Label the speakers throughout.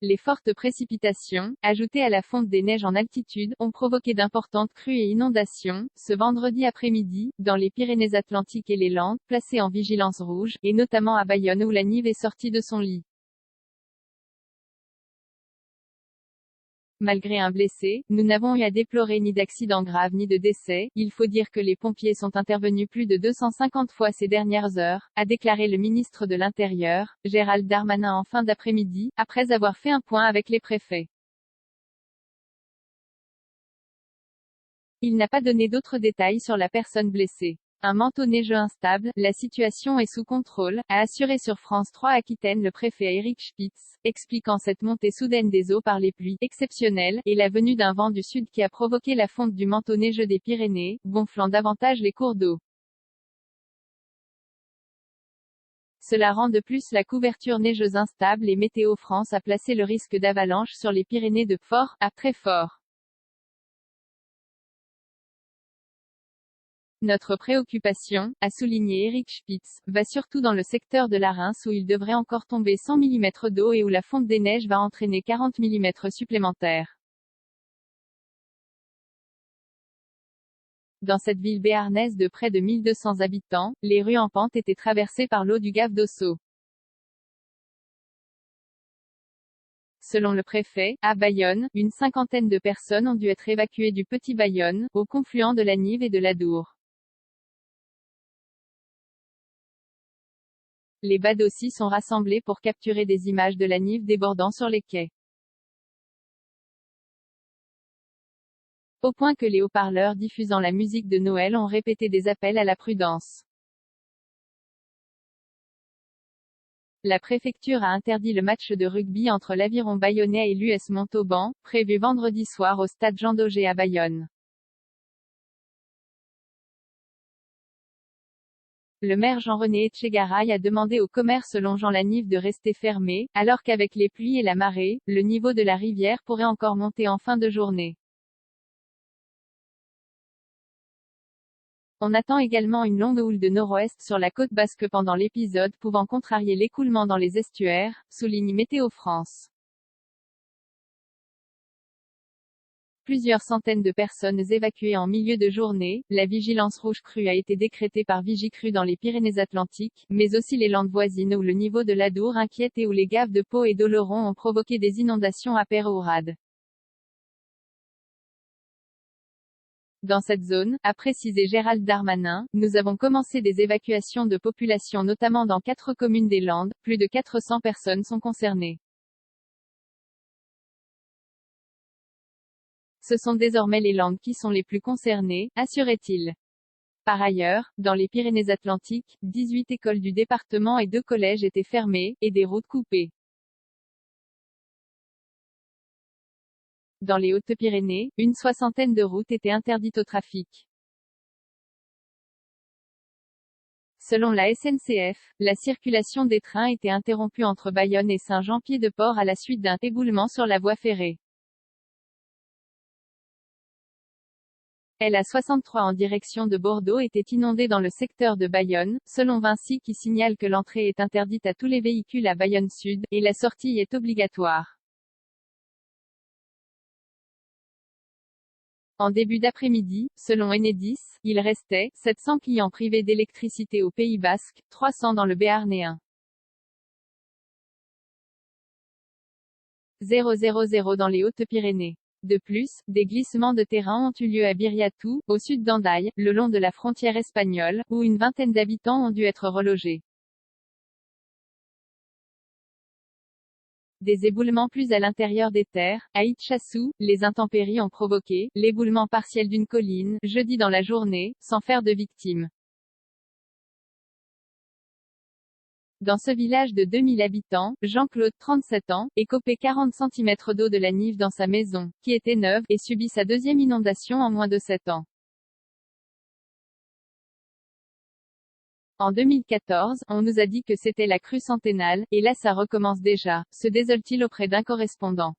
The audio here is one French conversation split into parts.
Speaker 1: Les fortes précipitations, ajoutées à la fonte des neiges en altitude, ont provoqué d'importantes crues et inondations, ce vendredi après-midi, dans les Pyrénées-Atlantiques et les Landes, placées en vigilance rouge, et notamment à Bayonne où la Nive est sortie de son lit. Malgré un blessé, nous n'avons eu à déplorer ni d'accident grave ni de décès. Il faut dire que les pompiers sont intervenus plus de 250 fois ces dernières heures, a déclaré le ministre de l'Intérieur, Gérald Darmanin en fin d'après-midi, après avoir fait un point avec les préfets. Il n'a pas donné d'autres détails sur la personne blessée. Un manteau neigeux instable, la situation est sous contrôle, a assuré sur France 3 Aquitaine le préfet Éric Spitz, expliquant cette montée soudaine des eaux par les pluies exceptionnelles et la venue d'un vent du sud qui a provoqué la fonte du manteau neigeux des Pyrénées, gonflant davantage les cours d'eau. Cela rend de plus la couverture neigeuse instable et Météo France a placé le risque d'avalanche sur les Pyrénées de fort à très fort. Notre préoccupation, a souligné Éric Spitz, va surtout dans le secteur de la Reims où il devrait encore tomber 100 mm d'eau et où la fonte des neiges va entraîner 40 mm supplémentaires. Dans cette ville béarnaise de près de 1200 habitants, les rues en pente étaient traversées par l'eau du Gave d'Ossau. Selon le préfet, à Bayonne, une cinquantaine de personnes ont dû être évacuées du Petit Bayonne, au confluent de la Nive et de l'Adour. Les badauds sont rassemblés pour capturer des images de la Nive débordant sur les quais. Au point que les haut-parleurs diffusant la musique de Noël ont répété des appels à la prudence. La préfecture a interdit le match de rugby entre l'Aviron bayonnais et l'US Montauban, prévu vendredi soir au stade Jean Daugé à Bayonne. Le maire Jean-René Etchegaray a demandé au commerce longeant la Nive de rester fermé, alors qu'avec les pluies et la marée, le niveau de la rivière pourrait encore monter en fin de journée. On attend également une longue houle de nord-ouest sur la côte basque pendant l'épisode pouvant contrarier l'écoulement dans les estuaires, souligne Météo France. Plusieurs centaines de personnes évacuées en milieu de journée, la vigilance rouge crue a été décrétée par Vigicru dans les Pyrénées-Atlantiques, mais aussi les Landes voisines où le niveau de l'Adour inquiète et où les gaves de Pau et d'Oloron ont provoqué des inondations à Peyrehorade. Dans cette zone, a précisé Gérald Darmanin, nous avons commencé des évacuations de population notamment dans 4 communes des Landes, plus de 400 personnes sont concernées. Ce sont désormais les Landes qui sont les plus concernées, assurait-il. Par ailleurs, dans les Pyrénées-Atlantiques, 18 écoles du département et 2 collèges étaient fermés, et des routes coupées. Dans les Hautes-Pyrénées, une soixantaine de routes étaient interdites au trafic. Selon la SNCF, la circulation des trains était interrompue entre Bayonne et Saint-Jean-Pied-de-Port à la suite d'un éboulement sur la voie ferrée. La 63 en direction de Bordeaux était inondée dans le secteur de Bayonne, selon Vinci qui signale que l'entrée est interdite à tous les véhicules à Bayonne Sud, et la sortie est obligatoire. En début d'après-midi, selon Enedis, il restait 700 clients privés d'électricité au Pays Basque, 300 dans le Béarnéen. 000 dans les Hautes-Pyrénées. De plus, des glissements de terrain ont eu lieu à Biriatou, au sud d'Andaille, le long de la frontière espagnole, où une vingtaine d'habitants ont dû être relogés. Des éboulements plus à l'intérieur des terres, à Itchassou, les intempéries ont provoqué l'éboulement partiel d'une colline, jeudi dans la journée, sans faire de victimes. Dans ce village de 2000 habitants, Jean-Claude, 37 ans, écopait 40 cm d'eau de la Nive dans sa maison, qui était neuve, et subit sa deuxième inondation en moins de 7 ans. En 2014, on nous a dit que c'était la crue centennale, et là ça recommence déjà, se désole-t-il auprès d'un correspondant.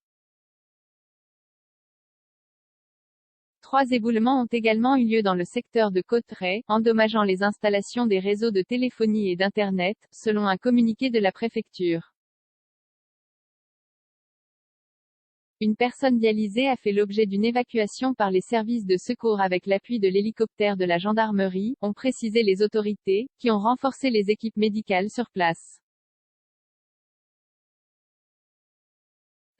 Speaker 1: 3 éboulements ont également eu lieu dans le secteur de Cauterets, endommageant les installations des réseaux de téléphonie et d'Internet, selon un communiqué de la préfecture. Une personne dialysée a fait l'objet d'une évacuation par les services de secours avec l'appui de l'hélicoptère de la gendarmerie, ont précisé les autorités, qui ont renforcé les équipes médicales sur place.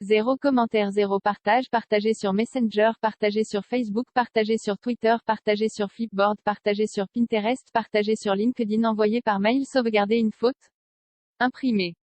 Speaker 1: 0 commentaire 0 partage partagé sur Messenger partagé sur Facebook partagé sur Twitter partagé sur Flipboard partagé sur Pinterest partagé sur LinkedIn envoyé par mail sauvegarder une faute imprimé